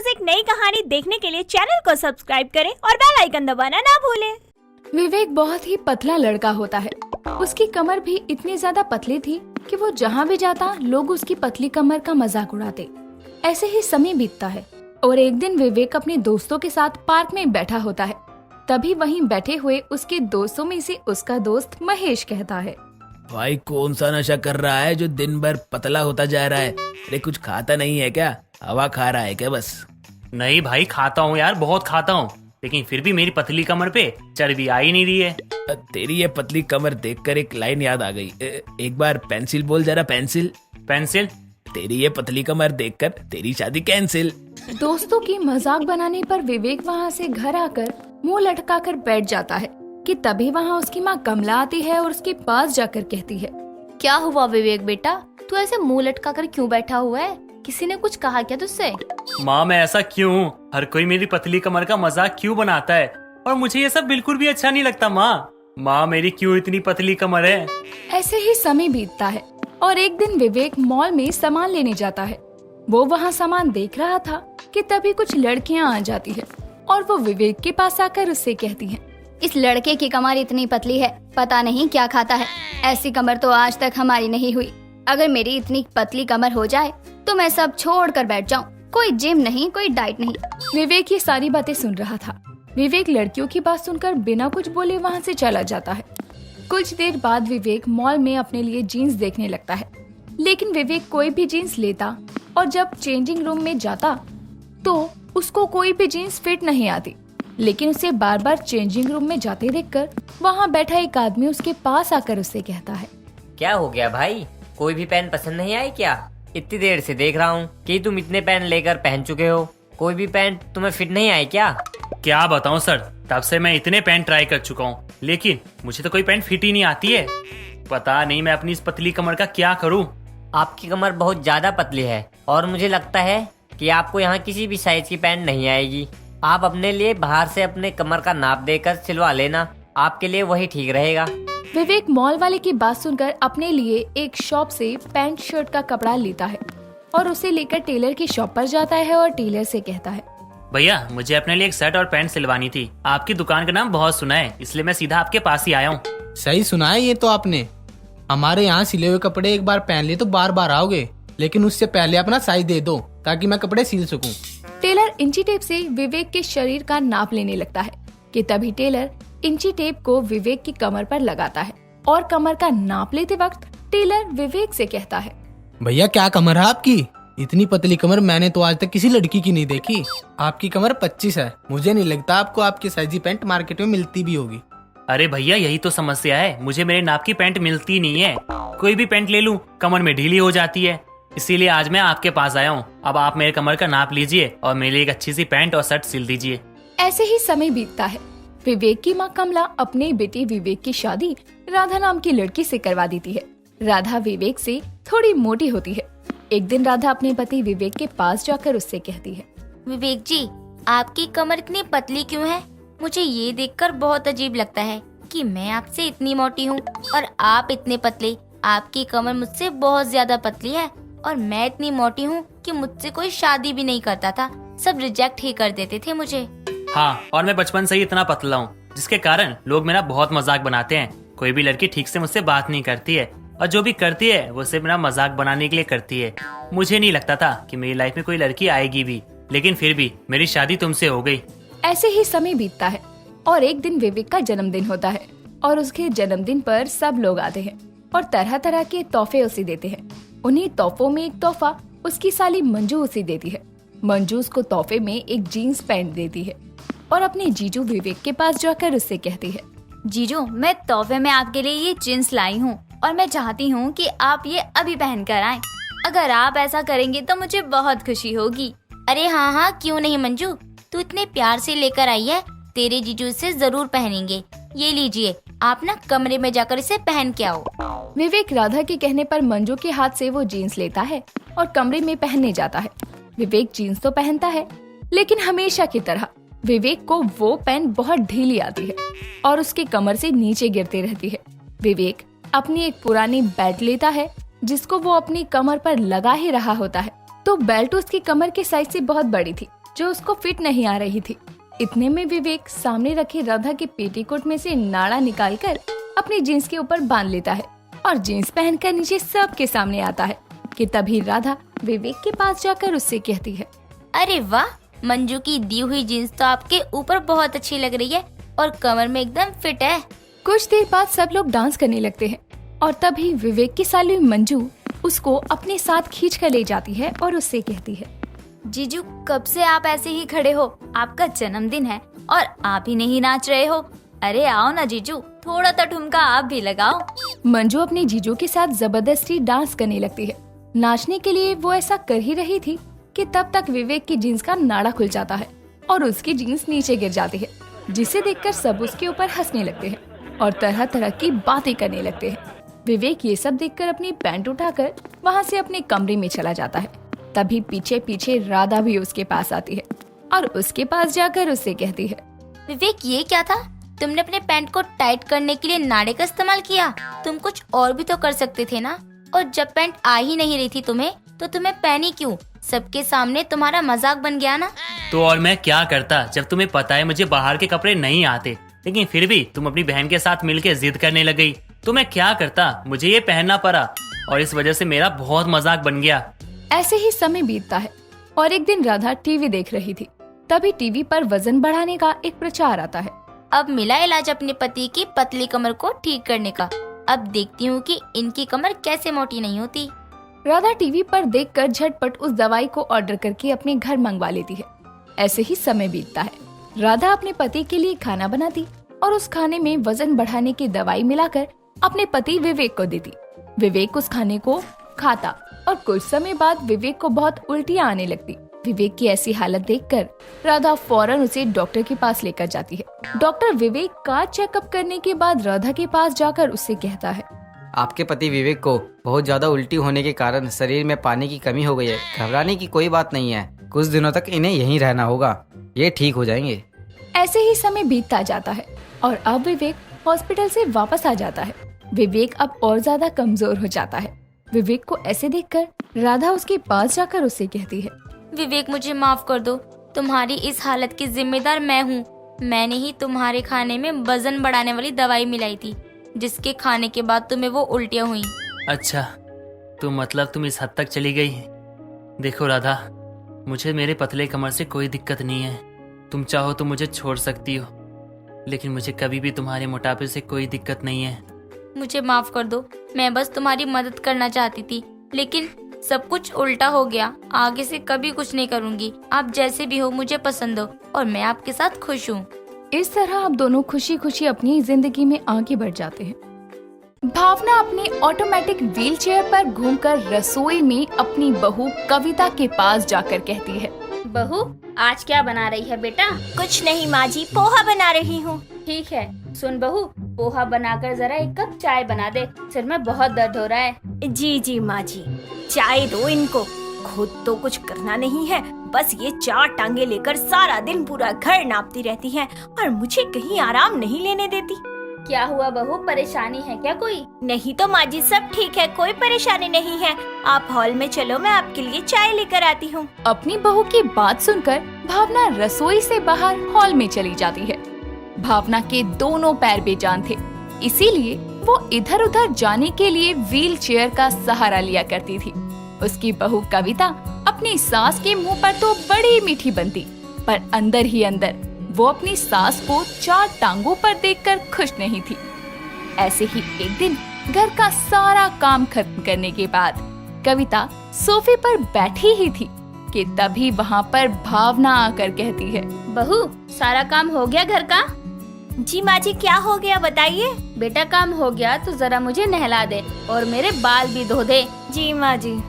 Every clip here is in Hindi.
रोज एक नई कहानी देखने के लिए चैनल को सब्सक्राइब करें और बेल आइकन दबाना ना भूलें। विवेक बहुत ही पतला लड़का होता है। उसकी कमर भी इतनी ज्यादा पतली थी कि वो जहाँ भी जाता लोग उसकी पतली कमर का मजाक उड़ाते। ऐसे ही समय बीतता है और एक दिन विवेक अपने दोस्तों के साथ पार्क में बैठा होता है। तभी वहीं बैठे हुए उसके दोस्तों में से उसका दोस्त महेश कहता है, भाई कौन सा नशा कर रहा है जो दिन भर पतला होता जा रहा है? अरे कुछ खाता नहीं है क्या? हवा खा रहा है क्या बस? नहीं भाई, खाता हूँ यार, बहुत खाता हूँ, लेकिन फिर भी मेरी पतली कमर पे चर्बी आ ही नहीं रही है। तेरी ये पतली कमर देखकर एक लाइन याद आ गई। एक बार पेंसिल बोल जरा, पेंसिल। पेंसिल? तेरी ये पतली कमर देखकर तेरी शादी कैंसिल। दोस्तों की मजाक बनाने पर विवेक वहाँ से घर आकर मुंह लटकाकर बैठ जाता है कि तभी वहाँ उसकी माँ कमला आती है और उसके पास जाकर कहती है, क्या हुआ विवेक बेटा, तू ऐसे मुंह लटका कर क्यों बैठा हुआ है? किसी ने कुछ कहा क्या तुझसे? माँ मैं ऐसा क्यों हूँ? हर कोई मेरी पतली कमर का मजाक क्यों बनाता है और मुझे ये सब बिल्कुल भी अच्छा नहीं लगता। माँ मेरी क्यों इतनी पतली कमर है? ऐसे ही समय बीतता है और एक दिन विवेक मॉल में सामान लेने जाता है। वो वहाँ सामान देख रहा था कि तभी कुछ लड़कियाँ आ जाती है और वो विवेक के पास आकर उससे कहती हैं, इस लड़के की कमर इतनी पतली है, पता नहीं क्या खाता है। ऐसी कमर तो आज तक हमारी नहीं हुई। अगर मेरी इतनी पतली कमर हो जाए तो मैं सब छोड़ कर बैठ जाऊँ। कोई जिम नहीं, कोई डाइट नहीं। विवेक ये सारी बातें सुन रहा था। विवेक लड़कियों की बात सुनकर बिना कुछ बोले वहाँ से चला जाता है। कुछ देर बाद विवेक मॉल में अपने लिए जीन्स देखने लगता है, लेकिन विवेक कोई भी जीन्स लेता और जब चेंजिंग रूम में जाता तो उसको कोई भी जीन्स फिट नहीं आती। लेकिन उसे बार बार चेंजिंग रूम में जाते देखकर वहाँ बैठा एक आदमी उसके पास आकर उससे कहता है, क्या हो गया भाई, कोई भी पेन पसंद नहीं आई क्या? इतनी देर से देख रहा हूँ कि तुम इतने पेन लेकर पहन चुके हो, कोई भी पेन तुम्हें फिट नहीं आई क्या? क्या बताऊँ सर, तब से मैं इतने पेन ट्राई कर चुका हूँ, लेकिन मुझे तो कोई पेन फिट ही नहीं आती है। पता नहीं मैं अपनी इस पतली कमर का क्या करूँ। आपकी कमर बहुत ज्यादा पतली है और मुझे लगता है कि आपको यहाँ किसी भी साइज की पैंट नहीं आएगी। आप अपने लिए बाहर से अपने कमर का नाप देकर सिलवा लेना, आपके लिए वही ठीक रहेगा। विवेक मॉल वाले की बात सुनकर अपने लिए एक शॉप से पैंट शर्ट का कपड़ा लेता है और उसे लेकर टेलर की शॉप पर जाता है और टेलर से कहता है, भैया मुझे अपने लिए एक शर्ट और पैंट सिलवानी थी। आपकी दुकान का नाम बहुत सुना है, इसलिए मैं सीधा आपके पास ही आया हूँ। सही सुना है ये तो आपने। हमारे यहाँ सिले हुए कपड़े एक बार पहन लिए तो बार बार आओगे, लेकिन उससे पहले अपना साइज दे दो ताकि मैं कपड़े सिल सकूं। टेलर इंची टेप से विवेक के शरीर का नाप लेने लगता है कि तभी टेलर इंची टेप को विवेक की कमर पर लगाता है और कमर का नाप लेते वक्त टेलर विवेक से कहता है, भैया क्या कमर है आपकी? इतनी पतली कमर मैंने तो आज तक किसी लड़की की नहीं देखी। आपकी कमर 25 है। मुझे नहीं लगता आपको आपकी साइज की पैंट मार्केट में मिलती भी होगी। अरे भैया यही तो समस्या है, मुझे मेरे नाप की पैंट मिलती नहीं है। कोई भी पैंट ले लूं कमर में ढीली हो जाती है, इसीलिए आज मैं आपके पास आया हूँ। अब आप मेरे कमर का नाप लीजिए और मेरे लिए एक अच्छी सी पैंट और शर्ट सिल दीजिए। ऐसे ही समय बीतता है। विवेक की माँ कमला अपने बेटे विवेक की शादी राधा नाम की लड़की से करवा देती है। राधा विवेक से थोड़ी मोटी होती है। एक दिन राधा अपने पति विवेक के पास जाकर उससे कहती है, विवेक जी, आपकी कमर इतनी पतली क्यों है? मुझे ये देखकर बहुत अजीब लगता है कि मैं आपसे इतनी मोटी हूँ और आप इतने पतले। आपकी कमर मुझसे बहुत ज्यादा पतली है और मैं इतनी मोटी हूँ कि मुझसे कोई शादी भी नहीं करता था, सब रिजेक्ट ही कर देते थे मुझे। हाँ, और मैं बचपन से ही इतना पतला हूँ जिसके कारण लोग मेरा बहुत मजाक बनाते हैं। कोई भी लड़की ठीक से मुझसे बात नहीं करती है और जो भी करती है वो सिर्फ मेरा मजाक बनाने के लिए करती है। मुझे नहीं लगता था कि मेरी लाइफ में कोई लड़की आएगी भी, लेकिन फिर भी मेरी शादी तुमसे हो गई। ऐसे ही समय बीतता है और एक दिन विवेक का जन्मदिन होता है और उसके जन्मदिन पर सब लोग आते हैं और तरह तरह के तोहफे उसे देते हैं। उन्हीं तोहफों में एक तोहफा उसकी साली मंजू उसे देती है। मंजू उसको तोहफे में एक जीन्स पैंट देती है और अपने जीजू विवेक के पास जाकर उससे कहती है, जीजू, मैं तोहफे में आपके लिए ये जींस लाई हूँ और मैं चाहती हूँ कि आप ये अभी पहन कर आएं। अगर आप ऐसा करेंगे तो मुझे बहुत खुशी होगी। अरे हाँ हाँ, क्यों नहीं मंजू, तू इतने प्यार से लेकर आई है, तेरे जीजू इसे जरूर पहनेंगे। ये लीजिए, आप ना कमरे में जाकर इसे पहन के आओ। विवेक राधा के कहने पर मंजू के हाथ से वो जीन्स लेता है और कमरे में पहनने जाता है। विवेक जीन्स तो पहनता है, लेकिन हमेशा की तरह विवेक को वो पैंट बहुत ढीली आती है और उसकी कमर से नीचे गिरती रहती है। विवेक अपनी एक पुरानी बेल्ट लेता है जिसको वो अपनी कमर पर लगा ही रहा होता है, तो बेल्ट उसकी कमर के साइज से बहुत बड़ी थी, जो उसको फिट नहीं आ रही थी। इतने में विवेक सामने रखे राधा के पेटीकोट में से नाड़ा निकालकर अपनी जीन्स के ऊपर बांध लेता है और जीन्स पहनकर नीचे सबके सामने आता है कि तभी राधा विवेक के पास जाकर उससे कहती है, अरे वाह, मंजू की दी हुई जीन्स तो आपके ऊपर बहुत अच्छी लग रही है और कमर में एकदम फिट है। कुछ देर बाद सब लोग डांस करने लगते हैं और तभी विवेक की साली मंजू उसको अपने साथ खींच कर ले जाती है और उससे कहती है, जीजू कब से आप ऐसे ही खड़े हो? आपका जन्मदिन है और आप ही नहीं नाच रहे हो। अरे आओ ना जीजू, थोड़ा तो ठुमका आप भी लगाओ। मंजू अपने जीजू के साथ जबरदस्ती डांस करने लगती है। नाचने के लिए वो ऐसा कर ही रही थी कि तब तक विवेक की जीन्स का नाड़ा खुल जाता है और उसकी जीन्स नीचे गिर जाती है, जिसे देखकर सब उसके ऊपर हंसने लगते हैं और तरह तरह की बातें करने लगते हैं। विवेक ये सब देखकर अपनी पैंट उठाकर वहाँ से अपने कमरे में चला जाता है। तभी पीछे पीछे राधा भी उसके पास आती है और उसके पास जाकर उससे कहती है, विवेक ये क्या था? तुमने अपने पैंट को टाइट करने के लिए नाड़े का इस्तेमाल किया। तुम कुछ और भी तो कर सकते थे ना। और जब पैंट आ ही नहीं रही थी तुम्हें, तो तुम्हें पहनी क्यों? सबके सामने तुम्हारा मजाक बन गया ना। तो और मैं क्या करता जब तुम्हें पता है मुझे बाहर के कपड़े नहीं आते, लेकिन फिर भी तुम अपनी बहन के साथ मिलकर जिद करने लग गई। तो मैं क्या करता, मुझे ये पहनना पड़ा और इस वजह से मेरा बहुत मजाक बन गया। ऐसे ही समय बीतता है और एक दिन राधा टीवी देख रही थी। तभी टीवी पर वजन बढ़ाने का एक प्रचार आता है। अब मिला इलाज अपने पति की पतली कमर को ठीक करने का। अब देखती हूँ कि इनकी कमर कैसे मोटी नहीं होती। राधा टीवी पर देखकर झटपट उस दवाई को ऑर्डर करके अपने घर मंगवा लेती है। ऐसे ही समय बीतता है। राधा अपने पति के लिए खाना बनाती और उस खाने में वजन बढ़ाने की दवाई मिलाकर अपने पति विवेक को देती। विवेक उस खाने को खाता और कुछ समय बाद विवेक को बहुत उल्टियाँ आने लगती। विवेक की ऐसी हालत देखकर राधा फौरन उसे डॉक्टर के पास लेकर जाती है। डॉक्टर विवेक का चेकअप करने के बाद राधा के पास जाकर उससे कहता है, आपके पति विवेक को बहुत ज्यादा उल्टी होने के कारण शरीर में पानी की कमी हो गई है। घबराने की कोई बात नहीं है, कुछ दिनों तक इन्हें यहीं रहना होगा, ये ठीक हो जाएंगे। ऐसे ही समय बीतता जाता है और अब विवेक हॉस्पिटल से वापस आ जाता है। विवेक अब और ज्यादा कमजोर हो जाता है। विवेक को ऐसे देखकर राधा उसके पास जाकर उससे कहती है, विवेक मुझे माफ कर दो। तुम्हारी इस हालत की जिम्मेदार मैं हूँ। मैंने ही तुम्हारे खाने में वजन बढ़ाने वाली दवाई मिलाई थी, जिसके खाने के बाद तुम्हें वो उल्टियाँ हुई। अच्छा, तो मतलब तुम इस हद तक चली गई। देखो राधा, मुझे मेरे पतले कमर से कोई दिक्कत नहीं है। तुम चाहो तो मुझे छोड़ सकती हो, लेकिन मुझे कभी भी तुम्हारे मोटापे से कोई दिक्कत नहीं है। मुझे माफ कर दो। मैं बस तुम्हारी मदद करना चाहती थी, लेकिन सब कुछ उल्टा हो गया। आगे से कभी कुछ नहीं करूँगी। आप जैसे भी हो मुझे पसंद हो और मैं आपके साथ खुश हूँ। इस तरह आप दोनों खुशी खुशी अपनी जिंदगी में आगे बढ़ जाते हैं। भावना अपने ऑटोमेटिक व्हीलचेयर पर घूमकर रसोई में अपनी बहू कविता के पास जाकर कहती है, बहू आज क्या बना रही है बेटा? कुछ नहीं माँ जी, पोहा बना रही हूँ। ठीक है, सुन बहू, पोहा बनाकर जरा एक कप चाय बना दे। सिर में बहुत दर्द हो रहा है। जी जी माँ जी, चाय दो इनको। खुद तो कुछ करना नहीं है, बस ये 4 टांगे लेकर सारा दिन पूरा घर नापती रहती हैं और मुझे कहीं आराम नहीं लेने देती। क्या हुआ बहू, परेशानी है क्या कोई? नहीं तो माँ जी, सब ठीक है, कोई परेशानी नहीं है। आप हॉल में चलो, मैं आपके लिए चाय लेकर आती हूँ। अपनी बहू की बात सुनकर भावना रसोई से बाहर हॉल में चली जाती है। भावना के दोनों पैर बेजान थे, इसीलिए वो इधर उधर जाने के लिए व्हील चेयर का सहारा लिया करती थी। उसकी बहू कविता अपनी सास के मुंह पर तो बड़ी मीठी बनती, पर अंदर ही अंदर वो अपनी सास को 4 टांगों पर देखकर खुश नहीं थी। ऐसे ही एक दिन घर का सारा काम खत्म करने के बाद कविता सोफे पर बैठी ही थी कि तभी वहाँ पर भावना आकर कहती है, बहू सारा काम हो गया घर का? जी माँ जी, क्या हो गया बताइए। बेटा काम हो गया तो जरा मुझे नहला दे और मेरे बाल भी धो दे। जी माँ जी।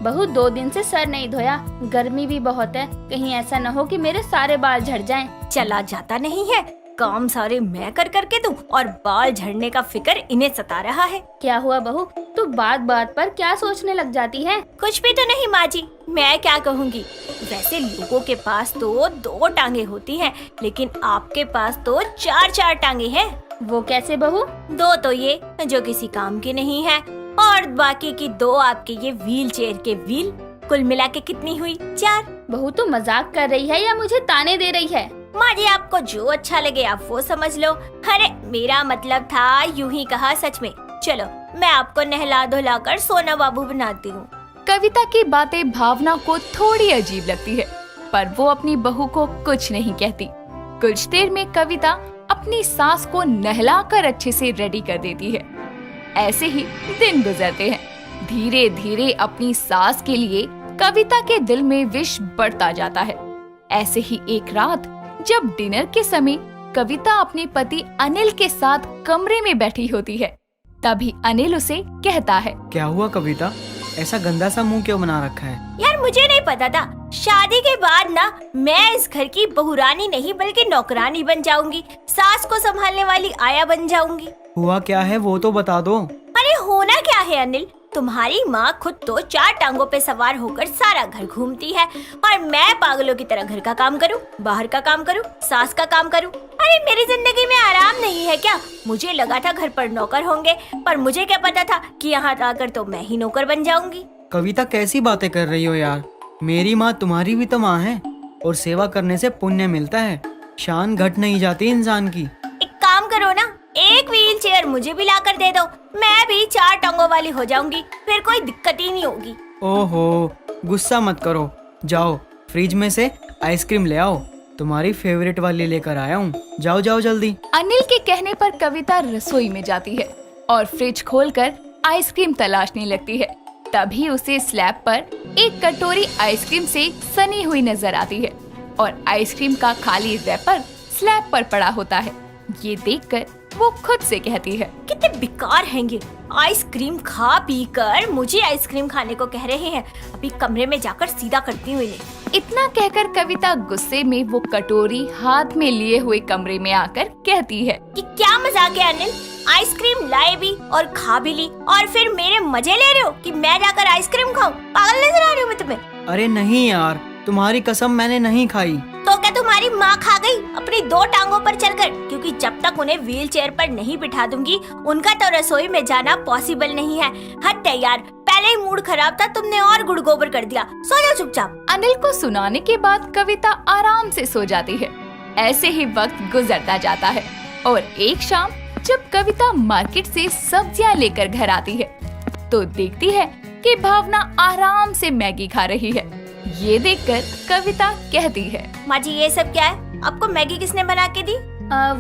बहू 2 दिन से सर नहीं धोया, गर्मी भी बहुत है, कहीं ऐसा न हो कि मेरे सारे बाल झड़ जाएं। चला जाता नहीं है, काम सारे मैं कर करके दूं और बाल झड़ने का फिक्र इन्हें सता रहा है। क्या हुआ बहू, तू बात बात पर क्या सोचने लग जाती है? कुछ भी तो नहीं माँ जी, मैं क्या कहूँगी। वैसे लोगों के पास तो 2 टांगे होती हैं, लेकिन आपके पास तो 4 टांगे हैं। वो कैसे बहू? 2 तो ये जो किसी काम के नहीं है और बाकी की 2 आपके ये व्हील चेयर के व्हील। कुल मिला के कितनी हुई? 4। बहू तो मजाक कर रही है या मुझे ताने दे रही है? माँ जी, आपको जो अच्छा लगे आप वो समझ लो। अरे मेरा मतलब था यूं ही कहा, सच में। चलो मैं आपको नहला धुला कर सोना बाबू बनाती हूँ। कविता की बातें भावना को थोड़ी अजीब लगती है, पर वो अपनी बहू को कुछ नहीं कहती। कुछ देर में कविता अपनी सास को नहलाकर अच्छे से रेडी कर देती है। ऐसे ही दिन गुजरते हैं। धीरे धीरे अपनी सास के लिए कविता के दिल में विश बढ़ता जाता है। ऐसे ही एक रात जब डिनर के समय कविता अपने पति अनिल के साथ कमरे में बैठी होती है, तभी अनिल उसे कहता है, क्या हुआ कविता, ऐसा गंदा सा मुंह क्यों बना रखा है? यार मुझे नहीं पता था, शादी के बाद ना मैं इस घर की बहुरानी नहीं बल्कि नौकरानी बन जाऊंगी, सास को संभालने वाली आया बन जाऊंगी। हुआ क्या है वो तो बता दो। अरे होना क्या है अनिल, तुम्हारी माँ खुद तो 4 टांगों पे सवार होकर सारा घर घूमती है और मैं पागलों की तरह घर का काम करूं, बाहर का काम करूं, सास का काम करूं। अरे मेरी जिंदगी में आराम नहीं है क्या? मुझे लगा था घर पर नौकर होंगे, पर मुझे क्या पता था कि यहाँ आकर तो मैं ही नौकर बन जाऊंगी। कविता कैसी बातें कर रही हो यार, मेरी माँ तुम्हारी भी तो माँ है और सेवा करने से पुण्य मिलता है, शान घट नहीं जाती इंसान की। एक काम करो ना, एक व्हील चेयर मुझे भी ला कर दे दो, मैं भी 4 टांगों वाली हो जाऊंगी, फिर कोई दिक्कत ही नहीं होगी। ओहो गुस्सा मत करो, जाओ फ्रिज में से आइसक्रीम ले आओ, तुम्हारी फेवरेट वाली लेकर आया हूँ, जाओ जाओ जल्दी। अनिल के कहने पर कविता रसोई में जाती है और फ्रिज खोलकर आइसक्रीम तलाशने लगती है। तभी उसे स्लैब पर एक कटोरी आइसक्रीम से सनी हुई नजर आती है और आइसक्रीम का खाली रैपर स्लैब पर पड़ा होता है। ये देखकर वो खुद से कहती है, कितने बेकार हैं ये, आइसक्रीम खा पी कर मुझे आइसक्रीम खाने को कह रहे हैं। अभी कमरे में जाकर सीधा करती हूँ इन्हें। इतना कहकर कविता गुस्से में वो कटोरी हाथ में लिए हुए कमरे में आकर कहती है कि क्या मजाक है अनिल, आइसक्रीम लाए भी और खा भी ली और फिर मेरे मजे ले रहे हो कि मैं जाकर आइसक्रीम खाऊं? पागल नजर आ रही हूँ मैं तुम्हें? अरे नहीं यार, तुम्हारी कसम मैंने नहीं खाई। तो क्या तुम्हारी माँ खा गई अपनी 2 टांगों पर चलकर? क्योंकि जब तक उन्हें व्हील चेयर पर नहीं बिठा दूंगी उनका तो रसोई में जाना पॉसिबल नहीं है। हद है यार, पहले ही मूड खराब था, तुमने और गुड़ गोबर कर दिया। सो जाओ चुपचाप। अनिल को सुनाने के बाद कविता आराम से सो जाती है। ऐसे ही वक्त गुजरता जाता है और एक शाम जब कविता मार्केट से सब्जियां लेकर घर आती है तो देखती है कि भावना आराम से मैगी खा रही है। ये देखकर कविता कहती है, माँ जी ये सब क्या है? आपको मैगी किसने बना के दी?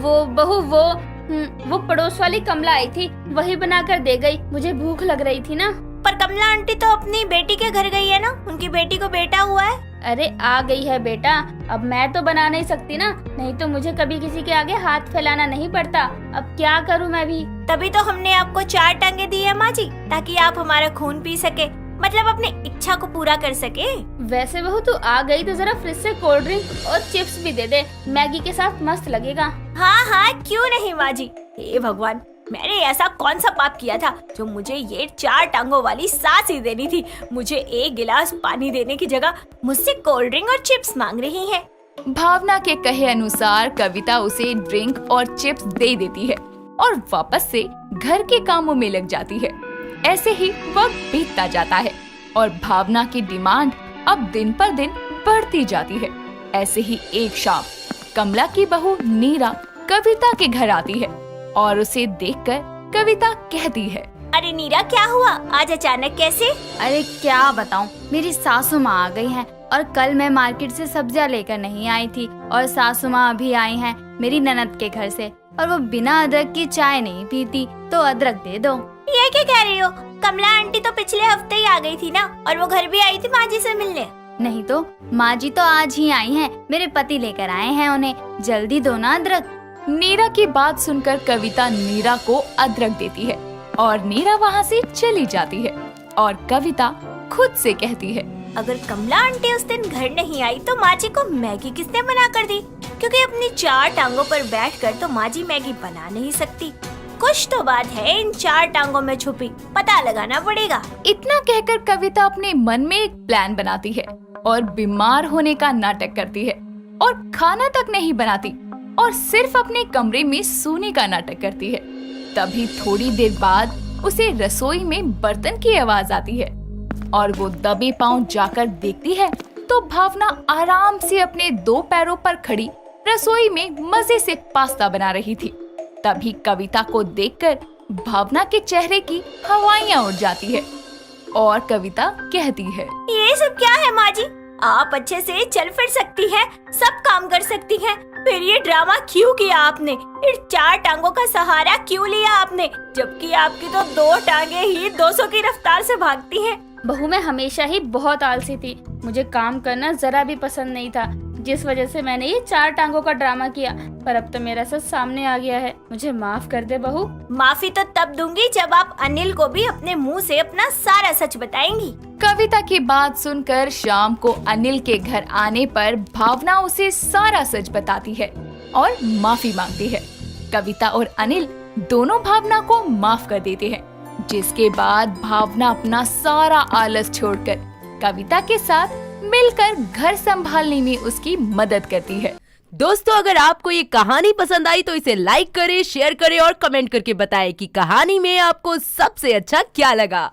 वो बहू वो पड़ोस वाली कमला आई थी, वही बना कर दे गई, मुझे भूख लग रही थी ना। पर कमला आंटी तो अपनी बेटी के घर गई है ना, उनकी बेटी को बेटा हुआ है। अरे आ गई है बेटा, अब मैं तो बना नहीं सकती ना, नहीं तो मुझे कभी किसी के आगे हाथ फैलाना नहीं पड़ता। अब क्या करूँ मैं भी। तभी तो हमने आपको 4 टांगे दी है माँ जी, ताकि आप हमारा खून पी सके, मतलब अपनी इच्छा को पूरा कर सके। वैसे बहू तू आ गई तो जरा फ्रिज से कोल्ड ड्रिंक और चिप्स भी दे दे, मैगी के साथ मस्त लगेगा। हाँ हाँ क्यों नहीं माँ जी। हे भगवान, मैंने ऐसा कौन सा पाप किया था जो मुझे ये 4 टांगों वाली सास ही देनी थी? मुझे 1 गिलास पानी देने की जगह मुझसे कोल्ड ड्रिंक और चिप्स मांग रही है। भावना के कहे अनुसार कविता उसे ड्रिंक और चिप्स दे देती है और वापस से घर के कामों में लग जाती है। ऐसे ही वक्त बीतता जाता है और भावना की डिमांड अब दिन पर दिन बढ़ती जाती है। ऐसे ही एक शाम कमला की बहू नीरा कविता के घर आती है और उसे देखकर कविता कहती है, अरे नीरा क्या हुआ, आज अचानक कैसे? अरे क्या बताऊं, मेरी सासू माँ आ गई हैं और कल मैं मार्केट से सब्जियां लेकर नहीं आई थी और सासू माँ अभी आई हैं मेरी ननद के घर से और वो बिना अदरक की चाय नहीं पीती, तो अदरक दे दो। ये क्या कह रही हो? कमला आंटी तो पिछले हफ्ते ही आ गई थी ना, और वो घर भी आई थी माँ जी से मिलने। नहीं तो माँ जी तो आज ही आई हैं, मेरे पति लेकर आए हैं उन्हें, जल्दी दो ना अदरक। नीरा की बात सुनकर कविता नीरा को अदरक देती है और नीरा वहाँ से चली जाती है और कविता खुद से कहती है, अगर कमला आंटी उस दिन घर नहीं आई तो माँ जी को मैगी किसने बना कर दी? क्योंकि अपनी 4 टांगों पर बैठकर तो माँ जी मैगी बना नहीं सकती। कुछ तो बात है इन 4 टांगों में छुपी, पता लगाना पड़ेगा। इतना कहकर कविता अपने मन में एक प्लान बनाती है और बीमार होने का नाटक करती है और खाना तक नहीं बनाती और सिर्फ अपने कमरे में सोने का नाटक करती है। तभी थोड़ी देर बाद उसे रसोई में बर्तन की आवाज आती है। और वो दबे पांव जाकर देखती है तो भावना आराम से अपने 2 पैरों पर खड़ी रसोई में मजे से पास्ता बना रही थी। तभी कविता को देखकर भावना के चेहरे की हवाइयां उड़ जाती है और कविता कहती है, ये सब क्या है माँ जी? आप अच्छे से चल फिर सकती हैं, सब काम कर सकती हैं, फिर ये ड्रामा क्यों किया आपने? फिर 4 टांगों का सहारा क्यों लिया आपने, जबकि आपकी तो 2 टांगे ही 200 की रफ्तार से भागती हैं। बहू मैं हमेशा ही बहुत आलसी थी, मुझे काम करना जरा भी पसंद नहीं था, जिस वजह से मैंने ये 4 टांगों का ड्रामा किया। पर अब तो मेरा सच सामने आ गया है, मुझे माफ कर दे बहू। माफी तो तब दूंगी जब आप अनिल को भी अपने मुंह से अपना सारा सच बताएंगी। कविता की बात सुनकर शाम को अनिल के घर आने पर भावना उसे सारा सच बताती है और माफी मांगती है। कविता और अनिल दोनों भावना को माफ कर देते हैं, जिसके बाद भावना अपना सारा आलस छोड़कर कविता के साथ मिलकर घर संभालने में उसकी मदद करती है। दोस्तों, अगर आपको ये कहानी पसंद आई तो इसे लाइक करें, शेयर करें और कमेंट करके बताएं कि कहानी में आपको सबसे अच्छा क्या लगा।